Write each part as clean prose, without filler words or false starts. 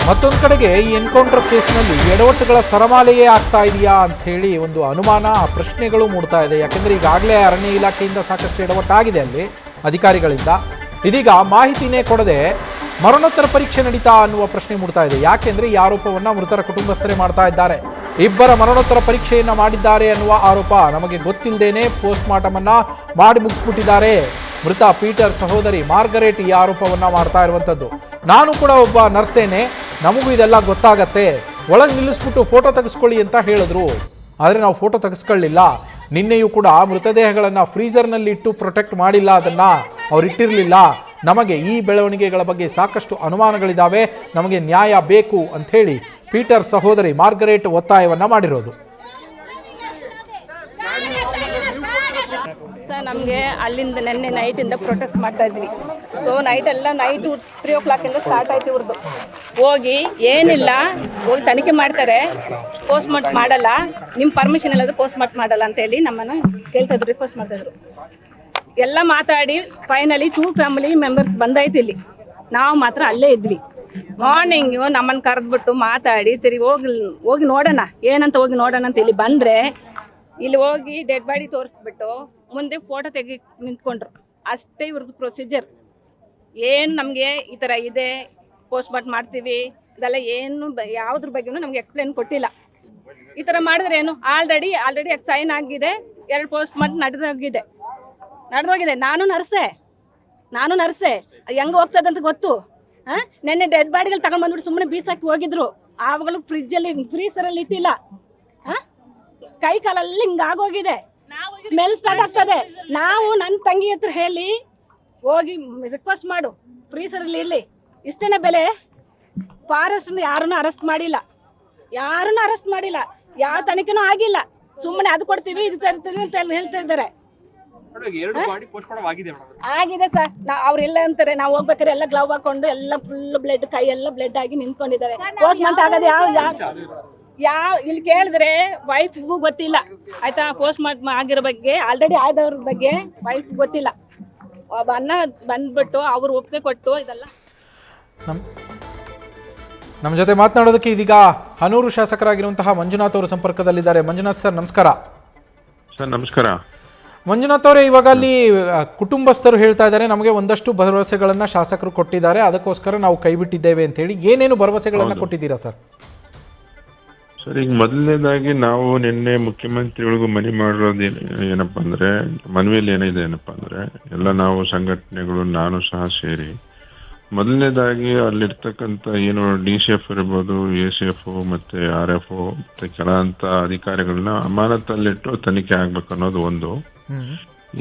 ಮತ್ತೊಂದು ಕಡೆಗೆ ಈ ಎನ್ಕೌಂಟರ್ ಕೇಸ್ನಲ್ಲಿ ಎಡವಟ್ಟುಗಳ ಸರಮಾಲೆಯೇ ಆಗ್ತಾ ಇದೆಯಾ ಅಂತ ಹೇಳಿ ಒಂದು ಅನುಮಾನ ಪ್ರಶ್ನೆಗಳು ಮೂಡ್ತಾ ಇದೆ. ಯಾಕೆಂದರೆ ಈಗಾಗಲೇ ಅರಣ್ಯ ಇಲಾಖೆಯಿಂದ ಸಾಕಷ್ಟು ಎಡವಟ್ಟಾಗಿದೆ ಅಲ್ಲಿ ಅಧಿಕಾರಿಗಳಿಂದ. ಇದೀಗ ಮಾಹಿತಿನೇ ಕೊಡದೆ ಮರಣೋತ್ತರ ಪರೀಕ್ಷೆ ನಡೀತಾ ಅನ್ನುವ ಪ್ರಶ್ನೆ ಮೂಡ್ತಾ ಇದೆ. ಯಾಕೆಂದರೆ ಈ ಆರೋಪವನ್ನು ಮೃತರ ಕುಟುಂಬಸ್ಥರೇ ಮಾಡ್ತಾ ಇದ್ದಾರೆ. ಇಬ್ಬರ ಮರಣೋತ್ತರ ಪರೀಕ್ಷೆಯನ್ನು ಮಾಡಿದ್ದಾರೆ ಅನ್ನುವ ಆರೋಪ ನಮಗೆ ಗೊತ್ತಿಲ್ಲದೇನೆ ಪೋಸ್ಟ್ ಮಾರ್ಟಮ್ ಅನ್ನ ಮಾಡಿ ಮುಗಿಸ್ಬಿಟ್ಟಿದ್ದಾರೆ. ಮೃತ ಪೀಟರ್ ಸಹೋದರಿ ಮಾರ್ಗರೇಟ್ ಈ ಆರೋಪವನ್ನ ಮಾಡ್ತಾ ಇರುವಂಥದ್ದು. ನಾನು ಕೂಡ ಒಬ್ಬ ನರ್ಸೇನೆ, ನಮಗೂ ಇದೆಲ್ಲ ಗೊತ್ತಾಗತ್ತೆ, ಒಳಗೆ ನಿಲ್ಲಿಸ್ಬಿಟ್ಟು ಫೋಟೋ ತೆಗೆಸ್ಕೊಳ್ಳಿ ಅಂತ ಹೇಳಿದ್ರು. ಆದರೆ ನಾವು ಫೋಟೋ ತೆಗೆಸ್ಕೊಳ್ಳಿಲ್ಲ. ನಿನ್ನೆಯೂ ಕೂಡ ಮೃತದೇಹಗಳನ್ನು ಫ್ರೀಜರ್ನಲ್ಲಿ ಇಟ್ಟು ಪ್ರೊಟೆಕ್ಟ್ ಮಾಡಿಲ್ಲ, ಅದನ್ನು ಅವ್ರು ಇಟ್ಟಿರಲಿಲ್ಲ. ನಮಗೆ ಈ ಬೆಳವಣಿಗೆಗಳ ಬಗ್ಗೆ ಸಾಕಷ್ಟು ಅನುಮಾನಗಳಿದ್ದಾವೆ, ನಮಗೆ ನ್ಯಾಯ ಬೇಕು ಅಂಥೇಳಿ ಪೀಟರ್ ಸಹೋದರಿ ಮಾರ್ಗರೇಟ್ ಒತ್ತಾಯವನ್ನು ಮಾಡಿರೋದು. ಸರ್, ನಮಗೆ ಅಲ್ಲಿಂದ ನೆನ್ನೆ ನೈಟಿಂದ ಪ್ರೊಟೆಸ್ಟ್ ಮಾಡ್ತಾ ಇದ್ವಿ. ಸೊ ನೈಟ್ 3 o'clock ಸ್ಟಾರ್ಟ್ ಆಯ್ತು ಇವ್ರದ್ದು. ಹೋಗಿ ಏನಿಲ್ಲ, ಹೋಗಿ ತನಿಖೆ ಮಾಡ್ತಾರೆ, ಪೋಸ್ಟ್ ಮಾರ್ಟಮ್ ಮಾಡಲ್ಲ, ನಿಮ್ಮ ಪರ್ಮಿಷನ್ ಇಲ್ಲದ್ರೆ ಪೋಸ್ಟ್ ಮಾರ್ಟಮ್ ಮಾಡಲ್ಲ ಅಂತೇಳಿ ನಮ್ಮನ್ನು ಕೇಳ್ತಾ ಇದ್ರು, ರಿಕ್ವೆಸ್ಟ್ ಮಾಡ್ತಾಯಿದ್ರು. ಎಲ್ಲ ಮಾತಾಡಿ ಫೈನಲಿ 2 ಫ್ಯಾಮಿಲಿ ಮೆಂಬರ್ಸ್ ಬಂದಾಯ್ತು ಇಲ್ಲಿ. ನಾವು ಮಾತ್ರ ಅಲ್ಲೇ ಇದ್ವಿ. ಮಾರ್ನಿಂಗು ನಮ್ಮನ್ನು ಕರೆದ್ಬಿಟ್ಟು ಮಾತಾಡಿ, ಸರಿ ಹೋಗಿ ನೋಡೋಣ, ಏನಂತ ಹೋಗಿ ನೋಡೋಣ ಅಂತ ಇಲ್ಲಿ ಬಂದರೆ, ಇಲ್ಲಿ ಹೋಗಿ ಡೆಡ್ ಬಾಡಿ ತೋರಿಸ್ಬಿಟ್ಟು ಮುಂದೆ ಫೋಟೋ ತೆಗಿ ನಿಂತ್ಕೊಂಡ್ರು. ಅಷ್ಟೇ ಇವ್ರದ್ದು ಪ್ರೊಸೀಜರ್. ಏನು ನಮಗೆ ಈ ಥರ ಇದೆ, ಪೋಸ್ಟ್ ಮಾರ್ಟಮ್ ಮಾಡ್ತೀವಿ ಇದೆಲ್ಲ ಏನು ಯಾವುದ್ರ ಬಗ್ಗೆನೂ ನಮಗೆ ಎಕ್ಸ್ಪ್ಲೇನ್ ಕೊಟ್ಟಿಲ್ಲ. ಈ ಥರ ಮಾಡಿದ್ರೆ ಏನು, ಆಲ್ರೆಡಿ ಸೈನ್ ಆಗಿದೆ, 2 ಪೋಸ್ಟ್ ಮಾರ್ಟಮ್ ನಡೆದೋಗಿದೆ. ನಾನು ನರ್ಸೆ ಅದು ಹೆಂಗೆ ಹೋಗ್ತದಂತ ಗೊತ್ತು. ನೆನ್ನೆ ಡೆಡ್ ಬಾಡಿಗಳು ತಗೊಂಡು ಬಂದ್ಬಿಟ್ಟು ಸುಮ್ಮನೆ ಬೀಸಾಕಿ ಹೋಗಿದ್ರು. ಆವಾಗಲೂ ಫ್ರೀಸರಲ್ಲಿ ಇಟ್ಟಿಲ್ಲ. ಕೈ ಕಾಲಲ್ಲಿ ಹಿಂಗಾಗೋಗಿದೆ, ಸ್ಮೆಲ್ ಸ್ಟಾರ್ಟ್ ಆಗ್ತದೆ. ನಾವು ನನ್ನ ತಂಗಿ ಹತ್ರ ಹೇಳಿ ಹೋಗಿ ರಿಕ್ವೆಸ್ಟ್ ಮಾಡು, ಫ್ರೀಸರಲ್ಲಿ ಇರಲಿ, ಇಷ್ಟೇನೆ ಬೆಲೆ. ಫಾರೆಸ್ಟ್ ಯಾರನ್ನು ಅರೆಸ್ಟ್ ಮಾಡಿಲ್ಲ, ಯಾವ ತನಿಖೆನೂ ಆಗಿಲ್ಲ. ಸುಮ್ಮನೆ ಅದು ಕೊಡ್ತೀವಿ ಇದು ತರ್ತೀವಿ ಅಂತ ಹೇಳ್ತಾ ಇದ್ದಾರೆ. ಆಗಿದೆ ಸರ್, ಅವ್ರೆಲ್ಲ ಅಂತಾರೆ. ನಾವು ಹೋಗ್ಬೇಕಾದ್ರೆ ಎಲ್ಲ ಗ್ಲೌ ಹಾಕೊಂಡು ಎಲ್ಲ ಫುಲ್ ಬ್ಲಡ್, ಕೈ ಎಲ್ಲ ಬ್ಲಡ್ ಆಗಿ ನಿಂತ್ಕೊಂಡಿದ್ದಾರೆ. ಪೋಸ್ಟ್ ಮಾರ್ಟಮ್ ಆಗೋದು ಯಾವ ಇಲ್ಲಿ ಕೇಳಿದ್ರೆ ವೈಫ್ಗೂ ಗೊತ್ತಿಲ್ಲ ಆಯ್ತಾ. ಪೋಸ್ಟ್ ಮಾರ್ಟಮ್ ಆಗಿರೋ ಬಗ್ಗೆ, ಆಲ್ರೆಡಿ ಆದವ್ರ ಬಗ್ಗೆ ವೈಫ್ ಗೊತ್ತಿಲ್ಲ. ಅನ್ನ ಬಂದ್ಬಿಟ್ಟು ಅವ್ರು ಒಪ್ಪಿಗೆ ಕೊಟ್ಟು ಇದೆಲ್ಲ. ನಮ್ಮ ಜೊತೆ ಮಾತನಾಡೋದಕ್ಕೆ ಇದೀಗ ಹನೂರು ಶಾಸಕರಾಗಿರುವಂತಹ ಮಂಜುನಾಥ್ ಅವರು ಸಂಪರ್ಕದಲ್ಲಿದ್ದಾರೆ. ಮಂಜುನಾಥ್ ಸರ್, ನಮಸ್ಕಾರ. ಸರ್ ನಮಸ್ಕಾರ. ಮಂಜುನಾಥ್ ಅವರೇ, ಇವಾಗ ಅಲ್ಲಿ ಕುಟುಂಬಸ್ಥರು ಹೇಳ್ತಾ ಇದ್ದಾರೆ, ನಮಗೆ ಒಂದಷ್ಟು ಭರವಸೆಗಳನ್ನು ಶಾಸಕರು ಕೊಟ್ಟಿದ್ದಾರೆ, ಅದಕ್ಕೋಸ್ಕರ ನಾವು ಕೈ ಬಿಟ್ಟಿದ್ದೇವೆ ಅಂತ ಹೇಳಿ. ಏನೇನು ಭರವಸೆಗಳನ್ನು ಕೊಟ್ಟಿದ್ದೀರಾ ಸರ್? ಸರ್, ಈಗ ಮೊದಲನೇದಾಗಿ ನಾವು ನಿನ್ನೆ ಮುಖ್ಯಮಂತ್ರಿಗಳಿಗೂ ಮನವಿ ಮಾಡಿರೋದು ಏನಪ್ಪ ಅಂದರೆ, ಮನವಿಯಲ್ಲಿ ಏನಿದೆ ಏನಪ್ಪ ಅಂದರೆ, ಎಲ್ಲ ನಾವು ಸಂಘಟನೆಗಳು ನಾನು ಸಹ ಸೇರಿ ಮೊದಲನೇದಾಗಿ ಅಲ್ಲಿರ್ತಕ್ಕಂಥ ಏನು DCF ಇರ್ಬೋದು, ACF ಮತ್ತು RF ಮತ್ತು ಕೆಲವಂಥ ಅಧಿಕಾರಿಗಳನ್ನ ಅಮಾನತಲ್ಲಿಟ್ಟು ತನಿಖೆ ಆಗ್ಬೇಕು ಅನ್ನೋದು ಒಂದು.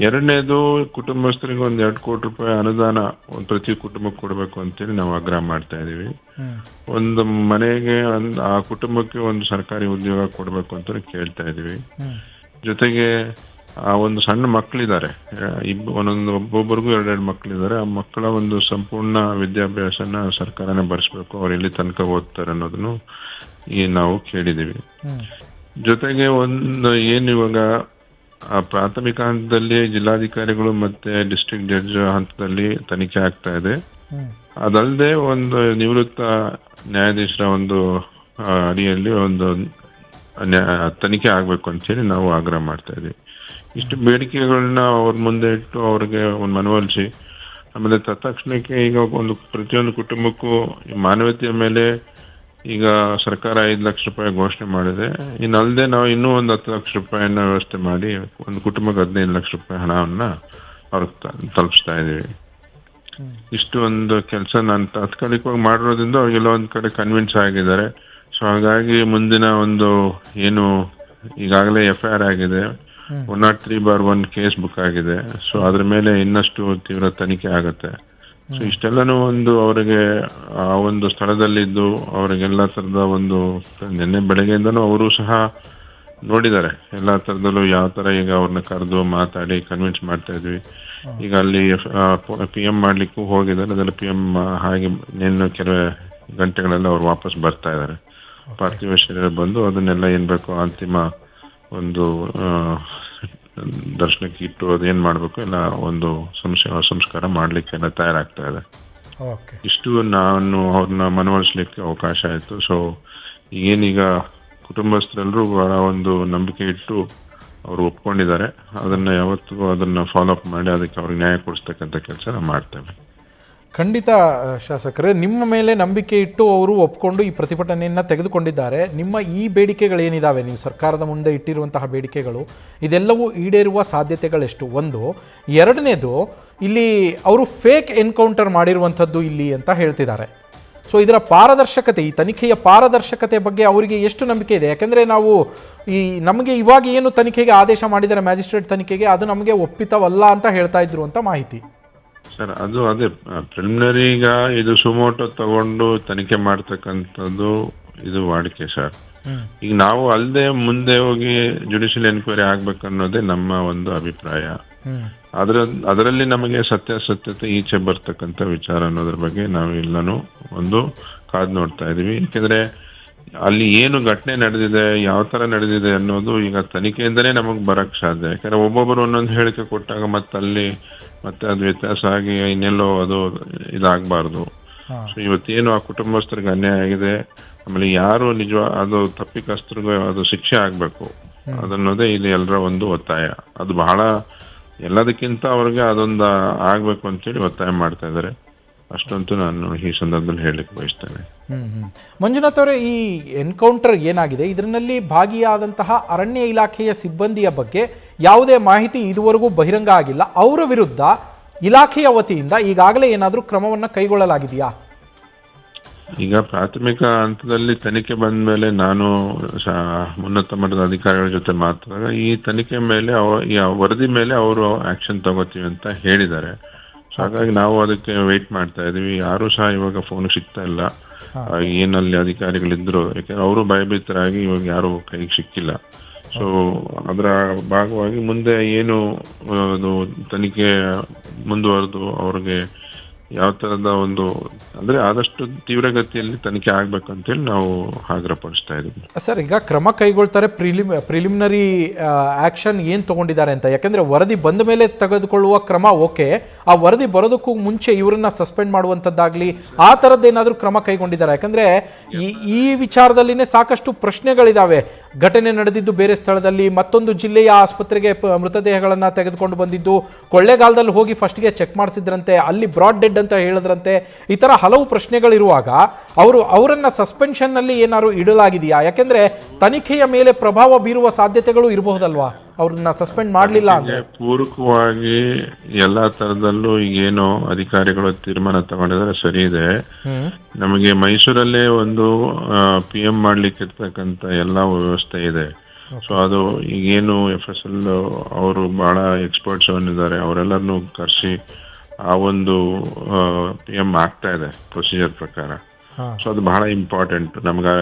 ಎರಡನೇದು, ಕುಟುಂಬಸ್ಥರಿಗೆ 2 ಕೋಟಿ ರೂಪಾಯಿ ಅನುದಾನ ಪ್ರತಿ ಕುಟುಂಬಕ್ಕೆ ಕೊಡಬೇಕು ಅಂತೇಳಿ ನಾವು ಆಗ್ರಹ ಮಾಡ್ತಾ ಇದೀವಿ. ಒಂದು ಮನೆಗೆ ಆ ಕುಟುಂಬಕ್ಕೆ ಒಂದು ಸರ್ಕಾರಿ ಉದ್ಯೋಗ ಕೊಡಬೇಕು ಅಂತ ಕೇಳ್ತಾ ಇದೀವಿ. ಜೊತೆಗೆ ಆ ಒಂದು ಸಣ್ಣ ಮಕ್ಕಳಿದ್ದಾರೆ, ಒಬ್ಬೊಬ್ಬರಿಗೂ 2 ಮಕ್ಕಳಿದ್ದಾರೆ. ಆ ಮಕ್ಕಳ ಒಂದು ಸಂಪೂರ್ಣ ವಿದ್ಯಾಭ್ಯಾಸನ ಸರ್ಕಾರನೇ ಭರಿಸ್ಬೇಕು, ಅವ್ರು ಎಲ್ಲಿ ತನಕ ಓದ್ತಾರೆ ಅನ್ನೋದನ್ನು ನಾವು ಕೇಳಿದೀವಿ. ಜೊತೆಗೆ ಒಂದು ಏನು ಇವಾಗ ಆ ಪ್ರಾಥಮಿಕ ಹಂತದಲ್ಲಿ ಜಿಲ್ಲಾಧಿಕಾರಿಗಳು ಮತ್ತೆ ಡಿಸ್ಟ್ರಿಕ್ಟ್ ಜಡ್ಜ್ ಹಂತದಲ್ಲಿ ತನಿಖೆ ಆಗ್ತಾ ಇದೆ. ಅದಲ್ಲದೆ ಒಂದು ನಿವೃತ್ತ ನ್ಯಾಯಾಧೀಶರ ಒಂದು ಅಡಿಯಲ್ಲಿ ಒಂದು ತನಿಖೆ ಆಗ್ಬೇಕು ಅಂತ ಹೇಳಿ ನಾವು ಆಗ್ರಹ ಮಾಡ್ತಾ ಇದೀವಿ. ಇಷ್ಟು ಬೇಡಿಕೆಗಳನ್ನ ಅವ್ರ ಮುಂದೆ ಇಟ್ಟು ಅವ್ರಿಗೆ ಒಂದು ಮನವೊಲಿಸಿ, ಆಮೇಲೆ ತತ್ಕ್ಷಣಕ್ಕೆ ಈಗ ಒಂದು ಪ್ರತಿಯೊಂದು ಕುಟುಂಬಕ್ಕೂ ಮಾನವೀಯತೆಯ ಮೇಲೆ ಈಗ ಸರ್ಕಾರ 5 ಲಕ್ಷ ರೂಪಾಯಿ ಘೋಷಣೆ ಮಾಡಿದೆ. ಇನ್ನಲ್ಲದೆ ನಾವು ಇನ್ನೂ ಒಂದು 10 ಲಕ್ಷ ರೂಪಾಯಿನ ವ್ಯವಸ್ಥೆ ಮಾಡಿ ಒಂದು ಕುಟುಂಬಕ್ಕೆ 15 ಲಕ್ಷ ರೂಪಾಯಿ ಹಣವನ್ನ ಅವ್ರಿಗೆ ತಲುಪಿಸ್ತಾ ಇದ್ದೀವಿ. ಇಷ್ಟು ಒಂದು ಕೆಲಸ ನಾನು ತಾತ್ಕಾಲಿಕವಾಗಿ ಮಾಡಿರೋದ್ರಿಂದ ಅವ್ರಿಗೆಲ್ಲ ಒಂದು ಕಡೆ ಕನ್ವಿನ್ಸ್ ಆಗಿದ್ದಾರೆ. ಸೊ ಹಾಗಾಗಿ ಮುಂದಿನ ಒಂದು ಏನು ಈಗಾಗಲೇ FIR ಆಗಿದೆ, 103/1 ಕೇಸ್ ಬುಕ್ ಆಗಿದೆ. ಸೊ ಅದ್ರ ಮೇಲೆ ಇನ್ನಷ್ಟು ತೀವ್ರ ತನಿಖೆ ಆಗುತ್ತೆ. ಸೊ ಇಷ್ಟೆಲ್ಲನೂ ಒಂದು ಅವರಿಗೆ ಆ ಒಂದು ಸ್ಥಳದಲ್ಲಿದ್ದು ಅವರಿಗೆಲ್ಲ ಥರದ ಒಂದು ನಿನ್ನೆ ಬೆಳಗ್ಗೆಯಿಂದನೂ ಅವರು ಸಹ ನೋಡಿದ್ದಾರೆ. ಎಲ್ಲ ಥರದಲ್ಲೂ ಯಾವ ಥರ ಈಗ ಅವ್ರನ್ನ ಕರೆದು ಮಾತಾಡಿ ಕನ್ವಿನ್ಸ್ ಮಾಡ್ತಾ ಇದ್ವಿ. ಈಗ ಅಲ್ಲಿ PM ಮಾಡಲಿಕ್ಕೂ ಹೋಗಿದ್ದಾರೆ. ಅದರಲ್ಲಿ PM ಹಾಗೆ ನಿನ್ನ ಕೆಲವೇ ಗಂಟೆಗಳೆಲ್ಲ ಅವ್ರು ವಾಪಸ್ ಬರ್ತಾ ಇದ್ದಾರೆ. ಪಾರ್ಥಿವ ಶರೀರ ಬಂದು ಅದನ್ನೆಲ್ಲ ಏನು ಬೇಕೋ ಅಂತಿಮ ಒಂದು ದರ್ಶನಕ್ಕೆ ಇಟ್ಟು ಅದೇನು ಮಾಡಬೇಕು ಎಲ್ಲ ಒಂದು ಸಂಸ್ಕಾರ ಮಾಡಲಿಕ್ಕೆ ಎಲ್ಲ ತಯಾರಾಗ್ತಾ ಇದೆ. ಓಕೆ. ಇಷ್ಟು ನಾನು ಅವ್ರನ್ನ ಮನವೊಲಿಸ್ಲಿಕ್ಕೆ ಅವಕಾಶ ಆಯಿತು. ಸೊ ಏನೀಗ ಕುಟುಂಬಸ್ಥರೆಲ್ಲರೂ ಬಹಳ ಒಂದು ನಂಬಿಕೆ ಇಟ್ಟು ಅವರು ಒಪ್ಕೊಂಡಿದ್ದಾರೆ. ಅದನ್ನು ಯಾವತ್ತೂ ಅದನ್ನು ಫಾಲೋ ಅಪ್ ಮಾಡಿ ಅದಕ್ಕೆ ಅವ್ರಿಗೆ ನ್ಯಾಯ ಕೊಡಿಸ್ತಕ್ಕಂಥ ಕೆಲಸ ನಾವು ಮಾಡ್ತೇವೆ. ಖಂಡಿತ ಶಾಸಕರೇ, ನಿಮ್ಮ ಮೇಲೆ ನಂಬಿಕೆ ಇಟ್ಟು ಅವರು ಒಪ್ಕೊಂಡು ಈ ಪ್ರತಿಭಟನೆಯನ್ನು ತೆಗೆದುಕೊಂಡಿದ್ದಾರೆ. ನಿಮ್ಮ ಈ ಬೇಡಿಕೆಗಳೇನಿದ್ದಾವೆ, ನೀವು ಸರ್ಕಾರದ ಮುಂದೆ ಇಟ್ಟಿರುವಂತಹ ಬೇಡಿಕೆಗಳು, ಇದೆಲ್ಲವೂ ಈಡೇರುವ ಸಾಧ್ಯತೆಗಳೆಷ್ಟು? ಒಂದು. ಎರಡನೇದು, ಇಲ್ಲಿ ಅವರು ಫೇಕ್ ಎನ್ಕೌಂಟರ್ ಮಾಡಿರುವಂಥದ್ದು ಇಲ್ಲಿ ಅಂತ ಹೇಳ್ತಿದ್ದಾರೆ. ಸೊ ಇದರ ಪಾರದರ್ಶಕತೆ, ಈ ತನಿಖೆಯ ಪಾರದರ್ಶಕತೆ ಬಗ್ಗೆ ಅವರಿಗೆ ಎಷ್ಟು ನಂಬಿಕೆ ಇದೆ? ಯಾಕೆಂದರೆ ನಾವು ನಮಗೆ ಇವಾಗ ಏನು ತನಿಖೆಗೆ ಆದೇಶ ಮಾಡಿದ್ದಾರೆ, ಮ್ಯಾಜಿಸ್ಟ್ರೇಟ್ ತನಿಖೆಗೆ, ಅದು ನಮಗೆ ಒಪ್ಪಿತವಲ್ಲ ಅಂತ ಹೇಳ್ತಾ ಇದ್ರು ಅಂತ ಮಾಹಿತಿ. ಸರ್, ಅದು ಅದೇ ಪ್ರಿಲಿಮಿನರಿ ಈಗ ಇದು ಸುಮೋಟೋ ತಗೊಂಡು ತನಿಖೆ ಮಾಡ್ತಕ್ಕಂಥದ್ದು ಇದು ವಾಡಿಕೆ ಸರ್. ಈಗ ನಾವು ಅಲ್ಲದೆ ಮುಂದೆ ಹೋಗಿ ಜುಡಿಷಿಯಲ್ ಎನ್ಕ್ವೈರಿ ಆಗ್ಬೇಕನ್ನೋದೇ ನಮ್ಮ ಒಂದು ಅಭಿಪ್ರಾಯ. ಅದರಲ್ಲಿ ನಮಗೆ ಸತ್ಯಾಸತ್ಯತೆ ಈಚೆ ಬರ್ತಕ್ಕಂಥ ವಿಚಾರ ಅನ್ನೋದ್ರ ಬಗ್ಗೆ ನಾವು ಎಲ್ಲನೂ ಒಂದು ಕಾದು ನೋಡ್ತಾ ಇದೀವಿ. ಯಾಕೆಂದ್ರೆ ಅಲ್ಲಿ ಏನು ಘಟನೆ ನಡೆದಿದೆ, ಯಾವ ತರ ನಡೆದಿದೆ ಅನ್ನೋದು ಈಗ ತನಿಖೆಯಿಂದನೇ ನಮಗೆ ಬರಕ್ ಸಾಧ್ಯ. ಯಾಕಂದ್ರೆ ಒಬ್ಬೊಬ್ಬರು ಒಂದೊಂದು ಹೇಳಿಕೆ ಕೊಟ್ಟಾಗ ಮತ್ತೆ ಅದು ವ್ಯತ್ಯಾಸ ಆಗಿ ಇನ್ನೆಲ್ಲೋ ಅದು ಇದಾಗಬಾರ್ದು. ಸೊ ಇವತ್ತೇನು ಆ ಕುಟುಂಬಸ್ಥರಿಗೆ ಅನ್ಯಾಯ ಆಗಿದೆ, ಆಮೇಲೆ ಯಾರು ನಿಜ ಅದು ತಪ್ಪಿತಸ್ಥರಿಗೆ ಅದು ಶಿಕ್ಷೆ ಆಗ್ಬೇಕು ಅದನ್ನೋದೇ ಇಲ್ಲಿ ಎಲ್ಲರ ಒಂದು ಒತ್ತಾಯ. ಅದು ಬಹಳ ಎಲ್ಲದಕ್ಕಿಂತ ಅವ್ರಿಗೆ ಅದೊಂದು ಆಗ್ಬೇಕು ಅಂತೇಳಿ ಒತ್ತಾಯ ಮಾಡ್ತಾ ಇದ್ದಾರೆ. ಅಷ್ಟಂತೂ ನಾನು ಈ ಸಂದರ್ಭದಲ್ಲಿ ಹೇಳಲಿಕ್ಕೆ ಬಯಸ್ತೇನೆ. ಮಂಜುನಾಥ್ ಅವರೇ, ಈ ಎನ್ಕೌಂಟರ್ ಏನಾಗಿದೆ, ಇದರಲ್ಲಿ ಭಾಗಿಯಾದಂತಹ ಅರಣ್ಯ ಇಲಾಖೆಯ ಸಿಬ್ಬಂದಿಯ ಬಗ್ಗೆ ಯಾವುದೇ ಮಾಹಿತಿ ಇದುವರೆಗೂ ಬಹಿರಂಗ ಆಗಿಲ್ಲ. ಅವರ ವಿರುದ್ಧ ಇಲಾಖೆಯ ವತಿಯಿಂದ ಈಗಾಗಲೇ ಏನಾದರೂ ಕ್ರಮವನ್ನು ಕೈಗೊಳ್ಳಲಾಗಿದೆಯಾ? ಈಗ ಪ್ರಾಥಮಿಕ ಹಂತದಲ್ಲಿ ತನಿಖೆ ಬಂದ ಮೇಲೆ ನಾನು ಉನ್ನತ ಮಟ್ಟದ ಅಧಿಕಾರಿಗಳ ಜೊತೆ ಮಾತಾಡಿದಾಗ ಈ ತನಿಖೆ ಮೇಲೆ ಈ ವರದಿ ಮೇಲೆ ಅವರು ಆಕ್ಷನ್ ತಗೋತೀವಿ ಅಂತ ಹೇಳಿದ್ದಾರೆ. ಸೊ ಹಾಗಾಗಿ ನಾವು ಅದಕ್ಕೆ ವೇಟ್ ಮಾಡ್ತಾ ಇದೀವಿ. ಯಾರು ಸಹ ಇವಾಗ ಫೋನ್ ಸಿಗ್ತಾ ಇಲ್ಲ. ಏನಲ್ಲಿ ಅಧಿಕಾರಿಗಳಿದ್ರು, ಯಾಕಂದ್ರೆ ಅವರು ಭಯಭೀತರಾಗಿ ಇವಾಗ ಯಾರು ಕೈಗೆ ಸಿಕ್ಕಿಲ್ಲ. ಸೊ ಅದರ ಭಾಗವಾಗಿ ಮುಂದೆ ಏನು ಅದು ತನಿಖೆ ಮುಂದುವರೆದು ಅವ್ರಿಗೆ ಯಾವ ತರದ ಒಂದು ಅಂದ್ರೆ ಆದಷ್ಟು ತೀವ್ರಗತಿಯಲ್ಲಿ ತನಿಖೆ ಆಗ್ಬೇಕಂತೇಳಿ ನಾವು ಆಗ್ರಹಪಡಿಸ್ತಾ ಇದ್ದೀವಿ. ಸರ್, ಈಗ ಕ್ರಮ ಕೈಗೊಳ್ತಾರೆ, ಪ್ರಿಲಿಮಿನರಿ ಆಕ್ಷನ್ ಏನು ತಗೊಂಡಿದ್ದಾರೆ ಅಂತ. ಯಾಕಂದ್ರೆ ವರದಿ ಬಂದ ಮೇಲೆ ತೆಗೆದುಕೊಳ್ಳುವ ಕ್ರಮ ಓಕೆ, ಆ ವರದಿ ಬರೋದಕ್ಕೂ ಮುಂಚೆ ಇವರನ್ನ ಸಸ್ಪೆಂಡ್ ಮಾಡುವಂಥದ್ದಾಗ್ಲಿ ಆ ಥರದ್ದೇನಾದರೂ ಕ್ರಮ ಕೈಗೊಂಡಿದ್ದಾರೆ? ಯಾಕಂದ್ರೆ ಈ ವಿಚಾರದಲ್ಲಿನೇ ಸಾಕಷ್ಟು ಪ್ರಶ್ನೆಗಳಿದಾವೆ. ಘಟನೆ ನಡೆದಿದ್ದು ಬೇರೆ ಸ್ಥಳದಲ್ಲಿ, ಮತ್ತೊಂದು ಜಿಲ್ಲೆಯ ಆಸ್ಪತ್ರೆಗೆ ಮೃತದೇಹಗಳನ್ನು ತೆಗೆದುಕೊಂಡು ಬಂದಿದ್ದು, ಕೊಳ್ಳೇಗಾಲದಲ್ಲಿ ಹೋಗಿ ಫಸ್ಟ್ಗೆ ಚೆಕ್ ಮಾಡಿಸಿದ್ರಂತೆ, ಅಲ್ಲಿ ಬ್ರಾಡ್ ಡೆಡ್ ಅಂತ ಹೇಳಿದ್ರಂತೆ. ಈ ತರ ಹಲವು ಪ್ರಶ್ನೆಗಳಿರುವಾಗ ಅವರನ್ನ ಸಸ್ಪೆನ್ಷನ್ ನಲ್ಲಿ ಏನಾದ್ರು ಇಡಲಾಗಿದೆಯಾ? ಯಾಕೆಂದ್ರೆ ತನಿಖೆಯ ಮೇಲೆ ಪ್ರಭಾವ ಬೀರುವ ಸಾಧ್ಯತೆಗಳು ಇರಬಹುದಲ್ವಾ ಅವ್ರನ್ನ ಸಸ್ಪೆಂಡ್ ಮಾಡಲಿಲ್ಲ ಅಂದ್ರೆ? ಪೂರಕವಾಗಿ ಎಲ್ಲಾ ತರದಲ್ಲೂ ಈಗೇನೋ ಅಧಿಕಾರಿಗಳು ತೀರ್ಮಾನ ತಗೊಂಡಿದ್ರೆ ಸರಿ ಇದೆ. ನಮಗೆ ಮೈಸೂರಲ್ಲೇ ಒಂದು PM ಮಾಡ್ಲಿಕ್ಕೆ ಇರ್ತಕ್ಕಂಥ ಎಲ್ಲಾ ವ್ಯವಸ್ಥೆ ಇದೆ. ಸೊ ಅದು ಈಗೇನು FSL ಅವರು ಬಹಳ ಎಕ್ಸ್ಪರ್ಟ್ಸ್ ಅವರಿದ್ದಾರೆ, ಅವರೆಲ್ಲರನ್ನು ಕರೆಸಿ ಆ ಒಂದು PM ಆಗ್ತಾ ಇದೆ ಪ್ರೊಸೀಜರ್ ಪ್ರಕಾರ. ಸೊ ಅದು ಬಹಳ ಇಂಪಾರ್ಟೆಂಟ್ ನಮ್ಗೆ.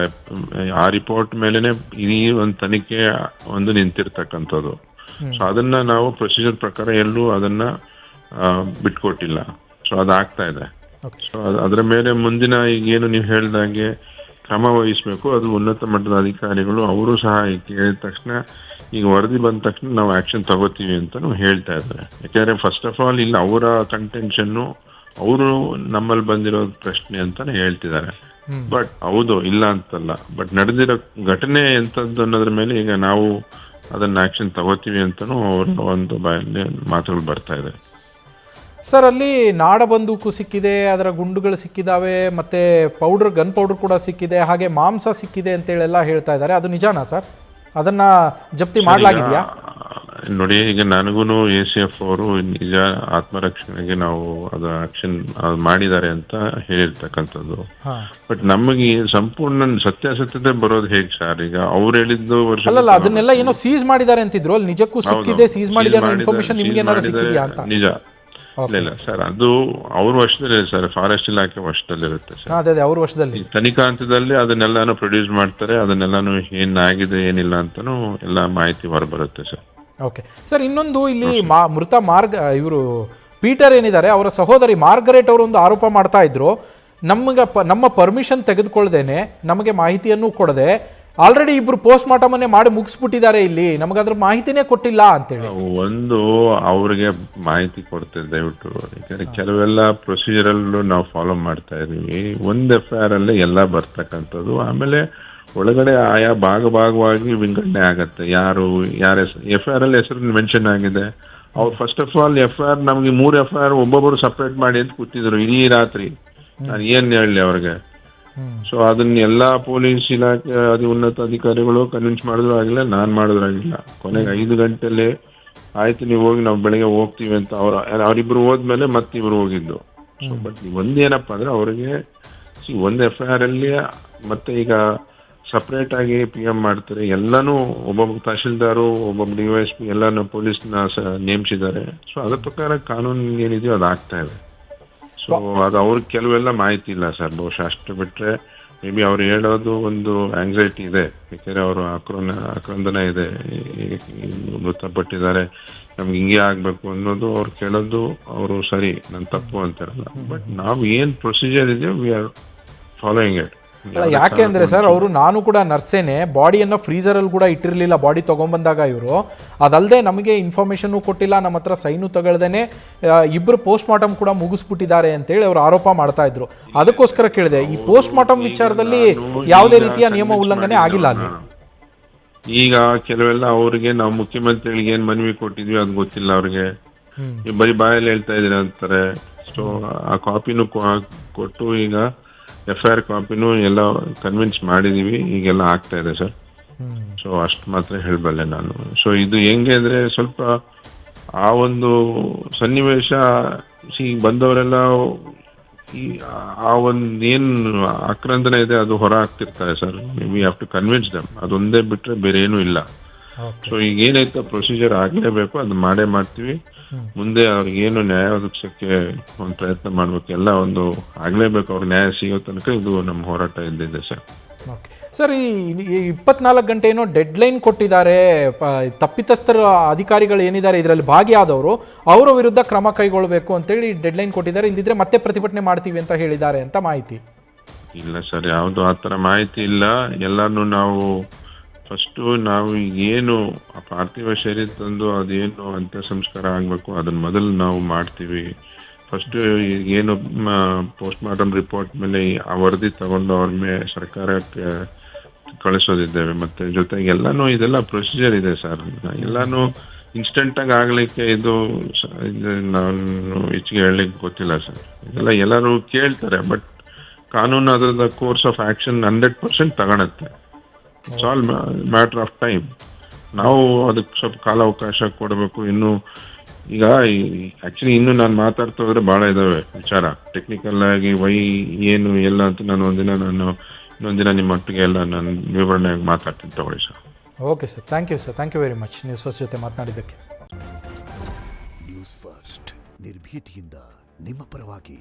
ಆ ರಿಪೋರ್ಟ್ ಮೇಲೆನೆ ಈ ಒಂದು ತನಿಖೆ ಒಂದು ನಿಂತಿರ್ತಕ್ಕಂಥದ್ದು. ಸೊ ಅದನ್ನ ನಾವು ಪ್ರೊಸೀಜರ್ ಪ್ರಕಾರ ಎಲ್ಲೂ ಅದನ್ನ ಬಿಟ್ಕೊಟ್ಟಿಲ್ಲ. ಸೊ ಅದಾಗ್ತಾ ಇದೆ. ಸೊ ಅದರ ಮೇಲೆ ಮುಂದಿನ ಈಗೇನು ನೀವು ಹೇಳ್ದಂಗೆ ಕ್ರಮ ವಹಿಸ್ಬೇಕು. ಅದು ಉನ್ನತ ಮಟ್ಟದ ಅಧಿಕಾರಿಗಳು ಅವರು ಸಹ ಕೇಳಿದ ತಕ್ಷಣ, ಈಗ ವರದಿ ಬಂದ ತಕ್ಷಣ ನಾವು ಆಕ್ಷನ್ ತಗೋತೀವಿ ಅಂತ ಹೇಳ್ತಾ ಇದ್ದಾರೆ. ಯಾಕೆಂದ್ರೆ ಫಸ್ಟ್ ಆಫ್ ಆಲ್ ಇಲ್ಲ ಅವರ ಕಂಟೆನ್ಷನ್ನು ಅವರು ನಮ್ಮಲ್ಲಿ ಬಂದಿರೋ ಪ್ರಶ್ನೆ ಅಂತಾನೆ ಹೇಳ್ತಿದ್ದಾರೆ. ಬಟ್ ಹೌದು ಇಲ್ಲ ಅಂತಲ್ಲ, ಬಟ್ ನಡೆದಿರೋ ಘಟನೆ ಎಂತದ್ದು ಅನ್ನೋದ್ರ ಮೇಲೆ ಈಗ ನಾವು ಅದನ್ನ ಆಕ್ಷನ್ ತಗೋತೀವಿ ಅಂತಾನು ಅವರ ಒಂದು ಬಾಯಲ್ಲಿ ಮಾತುಗಳು ಬರ್ತಾ ಇದೆ. ಸರ್, ಅಲ್ಲಿ ನಾಡ ಬಂದೂಕು ಸಿಕ್ಕಿದೆ, ಅದರ ಗುಂಡುಗಳು ಸಿಕ್ಕಿದಾವೆ, ಮತ್ತೆ ಗನ್ ಪೌಡರ್ ಕೂಡ ಸಿಕ್ಕಿದೆ, ಹಾಗೆ ಮಾಂಸ ಸಿಕ್ಕಿದೆ ಅಂತೇಳೆಲ್ಲ ಹೇಳ್ತಾ ಇದ್ದಾರೆ. ಅದು ನಿಜಾನಾ ಸರ್? ಅದನ್ನ ಜಪ್ತಿ ಮಾಡಲಾಗಿದೆಯಾ? ನೋಡಿ, ಈಗ ನನಗೂ ACF ಅವರು ನಿಜ ಆತ್ಮರಕ್ಷಣೆಗೆ ನಾವು ಅದು ಆಕ್ಷನ್ ಮಾಡಿದ್ದಾರೆ ಅಂತ ಹೇಳಿರ್ತಕ್ಕಂಥದ್ದು. ಬಟ್ ನಮಗೆ ಸಂಪೂರ್ಣ ಸತ್ಯಾಸತ್ಯತೆ ಬರೋದು ಹೇಗೆ ಸರ್? ಈಗ ಅವ್ರು ಹೇಳಿದ್ದು ಅಲ್ಲಲ್ಲ, ಅದನ್ನೆಲ್ಲ ಏನೋ ಸೀಸ್ ಮಾಡಿದ್ದಾರೆ ಅಂತಿದ್ರು, ಅಲ್ಲಿ ನಿಜಕ್ಕೂ ಸಿಕ್ಕಿದೆ, ಸೀಸ್ ಮಾಡಿದೆ ಅನ್ನೋ ಇನ್ಫಾರ್ಮೇಶನ್ ನಿಮ್ಗೆ ಏನಾದ್ರು ಸಿಕ್ಕಿದೆಯಾ ಅಂತ? ನಿಜ ಇಲ್ಲ ಸರ್, ಅದು ಅವ್ರ ವಶದಲ್ಲಿದೆ ಸರ್, ಫಾರೆಸ್ಟ್ ಇಲಾಖೆ ವಶದಲ್ಲಿರುತ್ತೆ ಸರ್. ಅದೇ ಅವ್ರ ವಶದಲ್ಲಿ ತನಿಖಾ ಹಂತದಲ್ಲಿ ಅದನ್ನೆಲ್ಲಾನು ಪ್ರೊಡ್ಯೂಸ್ ಮಾಡ್ತಾರೆ. ಅದನ್ನೆಲ್ಲಾನು ಏನಾಗಿದೆ ಏನಿಲ್ಲ ಅಂತಾನು ಎಲ್ಲ ಮಾಹಿತಿ ಹೊರಬರುತ್ತೆ ಸರ್. ಓಕೆ ಸರ್, ಇನ್ನೊಂದು ಇಲ್ಲಿ ಮೃತ ಇವರು ಪೀಟರ್ ಏನಿದ್ದಾರೆ, ಅವರ ಸಹೋದರಿ ಮಾರ್ಗರೇಟ್ ಅವರು ಒಂದು ಆರೋಪ ಮಾಡ್ತಾ ಇದ್ರು, ನಮ್ಮ ಪರ್ಮಿಷನ್ ತೆಗೆದುಕೊಳ್ಳದೇನೆ, ನಮಗೆ ಮಾಹಿತಿಯನ್ನು ಕೊಡದೆ ಆಲ್ರೆಡಿ ಇಬ್ರು ಪೋಸ್ಟ್ ಮಾರ್ಟಮನ್ನೇ ಮಾಡಿ ಮುಗಿಸ್ಬಿಟ್ಟಿದ್ದಾರೆ, ಇಲ್ಲಿ ನಮಗದ್ರ ಮಾಹಿತಿನೇ ಕೊಟ್ಟಿಲ್ಲ ಅಂತೇಳಿ. ಒಂದು ಅವ್ರಿಗೆ ಮಾಹಿತಿ ಕೊಡ್ತೇವೆ ದಯವಿಟ್ಟು, ಯಾಕಂದ್ರೆ ಕೆಲವೆಲ್ಲ ಪ್ರೊಸೀಜರಲ್ಲೂ ನಾವು ಫಾಲೋ ಮಾಡ್ತಾ ಇದೀವಿ. ಒಂದು FIR ಅಲ್ಲೇ ಎಲ್ಲ ಬರ್ತಕ್ಕಂಥದ್ದು, ಆಮೇಲೆ ಒಳಗಡೆ ಆಯಾ ಭಾಗವಾಗಿ ವಿಂಗಡಣೆ ಆಗತ್ತೆ. ಯಾರ FIR ಅಲ್ಲಿ ಹೆಸರು ಮೆನ್ಷನ್ ಆಗಿದೆ. ಅವ್ರು ಫಸ್ಟ್ ಆಫ್ ಆಲ್ FIR ನಮಗೆ 3 FIR ಒಬ್ಬೊಬ್ಬರು ಸಪ್ರೇಟ್ ಮಾಡಿ ಅಂತ ಕೂತಿದ್ರು ಇಡೀ ರಾತ್ರಿ. ನಾನು ಏನ್ ಹೇಳಲಿ ಅವ್ರಿಗೆ. ಸೊ ಅದನ್ನ ಎಲ್ಲಾ ಪೊಲೀಸ್ ಇಲಾಖೆ ಉನ್ನತ ಅಧಿಕಾರಿಗಳು ಕನ್ವಿನ್ಸ್ ಮಾಡಿದ್ರು ಆಗಿಲ್ಲ, ನಾನ್ ಮಾಡಿದ್ರು ಆಗಿಲ್ಲ. ಕೊನೆಗೆ 5 ಗಂಟೆಲಿ ಆಯ್ತು ನೀವು ಹೋಗಿ ನಾವು ಬೆಳಗ್ಗೆ ಹೋಗ್ತೀವಿ ಅಂತ ಅವ್ರಿಬ್ರು ಹೋದ್ಮೇಲೆ ಮತ್ತಿಬ್ರು ಹೋಗಿದ್ದು. ಬಟ್ ಒಂದೇನಪ್ಪ ಅಂದ್ರೆ ಅವ್ರಿಗೆ ಒಂದು FIR ಅಲ್ಲಿ ಮತ್ತೆ ಈಗ ಸಪ್ರೇಟ್ ಆಗಿ PM ಮಾಡ್ತಾರೆ. ಎಲ್ಲಾನು ಒಬ್ಬೊಬ್ಬ ತಹಶೀಲ್ದಾರು, ಒಬ್ಬೊಬ್ಬ DYSP ಎಲ್ಲಾನು ಪೊಲೀಸ್ನ ನೇಮಿಸಿದ್ದಾರೆ. ಸೊ ಅದ್ರ ಪ್ರಕಾರ ಕಾನೂನು ಏನಿದೆಯೋ ಅದು ಆಗ್ತಾ ಇದೆ. ಸೊ ಅದು ಅವ್ರಿಗೆ ಕೆಲವೆಲ್ಲ ಮಾಹಿತಿ ಇಲ್ಲ ಸರ್. ಬಹುಶಃ ಅಷ್ಟು ಬಿಟ್ರೆ ಮೇ ಬಿ ಅವ್ರು ಹೇಳೋದು ಒಂದು ಆಂಗ್ಸೈಟಿ ಇದೆ, ಯಾಕೆಂದ್ರೆ ಅವರು ಆಕ್ರಂದನ ಇದೆ, ಮೃತಪಟ್ಟಿದ್ದಾರೆ, ನಮ್ಗೆ ಹಿಂಗೆ ಆಗ್ಬೇಕು ಅನ್ನೋದು ಅವ್ರು ಕೇಳೋದು. ಅವರು ಸರಿ, ನಾನು ತಪ್ಪು ಅಂತಾರಲ್ಲ, ಬಟ್ ನಾವು ಏನ್ ಪ್ರೊಸೀಜರ್ ಇದೆಯೋ ವಿ ಆರ್ ಫಾಲೋಯಿಂಗ್ ಇಟ್. ಯಾಕೆ ಅಂದರೆ ಸರ್, ಅವರು ನಾನು ಕೂಡ ನರ್ಸೇನೆ, ಬಾಡಿಯನ್ನು ಫ್ರೀಸರಲ್ಲಿ ಕೂಡ ಇಟ್ಟಿರಲಿಲ್ಲ ಬಾಡಿ ತೊಗೊಂಬಂದಾಗ ಇವರು. ಅದಲ್ಲದೆ ನಮಗೆ ಇನ್ಫಾರ್ಮೇಷನ್ನು ಕೊಟ್ಟಿಲ್ಲ, ನಮ್ಮ ಹತ್ರ ಸೈನು ತಗೊಳ್ದೇನೆ ಇಬ್ಬರು ಪೋಸ್ಟ್ ಮಾರ್ಟಮ್ ಕೂಡ ಮುಗಿಸ್ಬಿಟ್ಟಿದ್ದಾರೆ ಅಂತೇಳಿ ಅವರು ಆರೋಪ ಮಾಡ್ತಾ ಇದ್ರು. ಅದಕ್ಕೋಸ್ಕರ ಕೇಳಿದೆ, ಈ ಪೋಸ್ಟ್ ಮಾರ್ಟಮ್ ವಿಚಾರದಲ್ಲಿ ಯಾವುದೇ ರೀತಿಯ ನಿಯಮ ಉಲ್ಲಂಘನೆ ಆಗಿಲ್ಲ ಅಲ್ಲಿ. ಈಗ ಕೆಲವೆಲ್ಲ ಅವ್ರಿಗೆ ನಾವು ಮುಖ್ಯಮಂತ್ರಿಗಳಿಗೆ ಏನ್ ಮನವಿ ಕೊಟ್ಟಿದ್ವಿ ಅದು ಗೊತ್ತಿಲ್ಲ ಅವ್ರಿಗೆ. ಬರೀ ಬಾಯಲ್ಲಿ ಹೇಳ್ತಾ ಇದೀರ ಅಂತಾರೆ. ಸೊ ಆ ಕಾಪಿನೂ ಕೊಟ್ಟು ಈಗ FIR ಕಾಪಿನೂ ಎಲ್ಲ ಕನ್ವಿನ್ಸ್ ಮಾಡಿದೀವಿ, ಈಗೆಲ್ಲ ಆಗ್ತಾ ಇದೆ ಸರ್. ಸೊ ಅಷ್ಟು ಮಾತ್ರ ಹೇಳಬಲ್ಲೆ ನಾನು. ಸೊ ಇದು ಹೆಂಗೆ ಅಂದ್ರೆ ಸ್ವಲ್ಪ ಆ ಒಂದು ಸನ್ನಿವೇಶ ಬಂದವರೆಲ್ಲ ಆ ಒಂದು ಏನು ಆಕ್ರಂದನ ಇದೆ ಅದು ಹೊರ ಆಗ್ತಿರ್ತಾರೆ sir. We have to convince them. ಅದೊಂದೇ ಬಿಟ್ರೆ ಬೇರೆ ಏನೂ ಇಲ್ಲ. ಸೊ ಈಗ ಏನೈತೆ ಪ್ರೊಸೀಜರ್ ಆಗಲೇಬೇಕು, ಅದು ಮಾಡೇ ಮಾಡ್ತೀವಿ. ಮುಂದೆ ಅವ್ರಿಗೇನು ನ್ಯಾಯ ಒದಗಿಸೋಕ್ಕೆ ಒಂದು ಪ್ರಯತ್ನ ಮಾಡ್ಬೇಕು. ಎಲ್ಲ ಒಂದು ಆಗಲೇಬೇಕು, ಅವ್ರಿಗೆ ನ್ಯಾಯ ಸಿಗೋ ತನಕ ಇದು ನಮ್ಮ ಹೋರಾಟ ಇದ್ದಿದೆ ಸರ್. ಓಕೆ ಸರ್, ಈ 24 ಗಂಟೆ ಏನೋ ಡೆಡ್ಲೈನ್ ಕೊಟ್ಟಿದ್ದಾರೆ. ತಪ್ಪಿತಸ್ಥರ ಅಧಿಕಾರಿಗಳು ಏನಿದ್ದಾರೆ ಇದರಲ್ಲಿ ಭಾಗಿಯಾದವರು, ಅವರ ವಿರುದ್ಧ ಕ್ರಮ ಕೈಗೊಳ್ಳಬೇಕು ಅಂತೇಳಿ ಡೆಡ್ಲೈನ್ ಕೊಟ್ಟಿದ್ದಾರೆ. ಇಲ್ಲದಿದ್ರೆ ಮತ್ತೆ ಪ್ರತಿಭಟನೆ ಮಾಡ್ತೀವಿ ಅಂತ ಹೇಳಿದ್ದಾರೆ ಅಂತ ಮಾಹಿತಿ. ಇಲ್ಲ ಸರ್, ಯಾವುದು ಆ ಥರ ಮಾಹಿತಿ ಇಲ್ಲ. ಎಲ್ಲಾನು ನಾವು ಫಸ್ಟು ನಾವು ಏನು ಪಾರ್ಥಿವ ಶರೀರ ತಂದು ಅದೇನು ಅಂತ್ಯ ಸಂಸ್ಕಾರ ಆಗಬೇಕು ಅದನ್ನ ಮೊದಲು ನಾವು ಮಾಡ್ತೀವಿ. ಫಸ್ಟ್ ಏನು ಪೋಸ್ಟ್ ಮಾರ್ಟಮ್ ರಿಪೋರ್ಟ್ ಮೇಲೆ ಆ ವರದಿ ತಗೊಂಡು ಅವ್ರ ಮೇಲೆ ಸರ್ಕಾರಕ್ಕೆ ಕಳಿಸೋದಿದ್ದೇವೆ. ಮತ್ತೆ ಜೊತೆಗೆ ಎಲ್ಲಾನು ಇದೆಲ್ಲ ಪ್ರೊಸೀಜರ್ ಇದೆ ಸರ್. ಎಲ್ಲಾನು ಇನ್ಸ್ಟೆಂಟಾಗಿ ಆಗ್ಲಿಕ್ಕೆ ಇದು ನಾನು ಹೆಚ್ಚಿಗೆ ಹೇಳಲಿಕ್ಕೆ ಗೊತ್ತಿಲ್ಲ ಸರ್. ಇದೆಲ್ಲ ಎಲ್ಲರೂ ಕೇಳ್ತಾರೆ, ಬಟ್ ಕಾನೂನು ಅದರದ ಕೋರ್ಸ್ ಆಫ್ ಆಕ್ಷನ್ 100% ತಗೊಳತ್ತೆ. It's all matter of time. ನಾವು ಅದಕ್ಕೆ ಸ್ವಲ್ಪ ಕಾಲಾವಕಾಶ ಕೊಡಬೇಕು. ಇನ್ನು ಈಗ ಆಕ್ಚುಲಿ ಇನ್ನು ನಾನು ಮಾತಾಡ್ತಾ ಹೋದ್ರೆ ಭಾಳ ಇದಾವೆ ವಿಚಾರ, ಟೆಕ್ನಿಕಲ್ ಆಗಿ ಏನು ಎಲ್ಲ ಅಂತ ಇನ್ನೊಂದಿನ ನಿಮ್ಮ ಒಟ್ಟಿಗೆ ಎಲ್ಲ ನಾನು ವಿವರಣೆಯಾಗಿ ಮಾತಾಡ್ತೀನಿ ತಗೊಳ್ಳಿ sir. Okay sir, thank you sir, thank you very much news first ಜೊತೆ ಮಾತನಾಡಿದ್ದಕ್ಕೆ. ನ್ಯೂಸ್ ಫಸ್ಟ್ ನಿರ್ಭೀತಿಯಿಂದ ನಿಮ್ಮ ಪರವಾಗಿ.